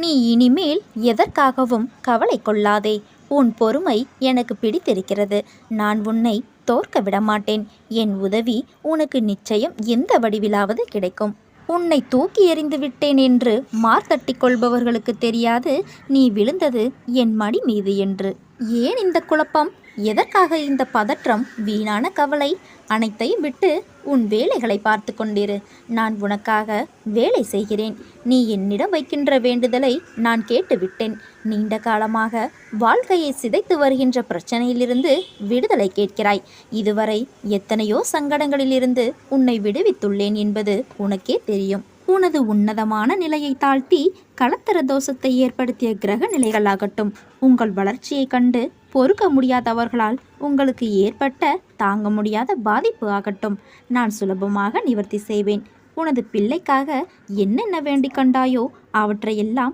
நீ இனிமேல் எதற்காகவும் கவலை கொள்ளாதே. உன் பொறுமை எனக்கு பிடித்திருக்கிறது. நான் உன்னை தோற்க விடமாட்டேன். என் உதவி உனக்கு நிச்சயம் எந்த வடிவிலாவது கிடைக்கும். உன்னை தூக்கி எறிந்து விட்டேன் என்று மார்த்தட்டிக் கொள்பவர்களுக்கு தெரியாது நீ விழுந்தது என் மடி மீது என்று. ஏன் இந்த குழப்பம்? எதற்காக இந்த பதற்றம்? வீணான கவலை அனைத்தையும் விட்டு உன் வேலைகளை பார்த்து கொண்டிரு. நான் உனக்காக வேலை செய்கிறேன். நீ என்னிடம் வைக்கின்ற வேண்டுதலை நான் கேட்டுவிட்டேன். நீண்ட காலமாக வாழ்க்கையை சிதைத்து வருகின்ற பிரச்சனையிலிருந்து விடுதலை கேட்கிறாய். இதுவரை எத்தனையோ சங்கடங்களிலிருந்து உன்னை விடுவித்துள்ளேன் என்பது உனக்கே தெரியும். உனது உன்னதமான நிலையை தாழ்த்தி கலத்தர தோஷத்தை ஏற்படுத்திய கிரக நிலைகளாகட்டும், உங்கள் வளர்ச்சியை கண்டு பொறுக்க முடியாதவர்களால் உங்களுக்கு ஏற்பட்ட தாங்க முடியாத பாதிப்பு ஆகட்டும், நான் சுலபமாக நிவர்த்தி செய்வேன். உனது பிள்ளைக்காக என்னென்ன வேண்டிக் கண்டாயோ அவற்றையெல்லாம்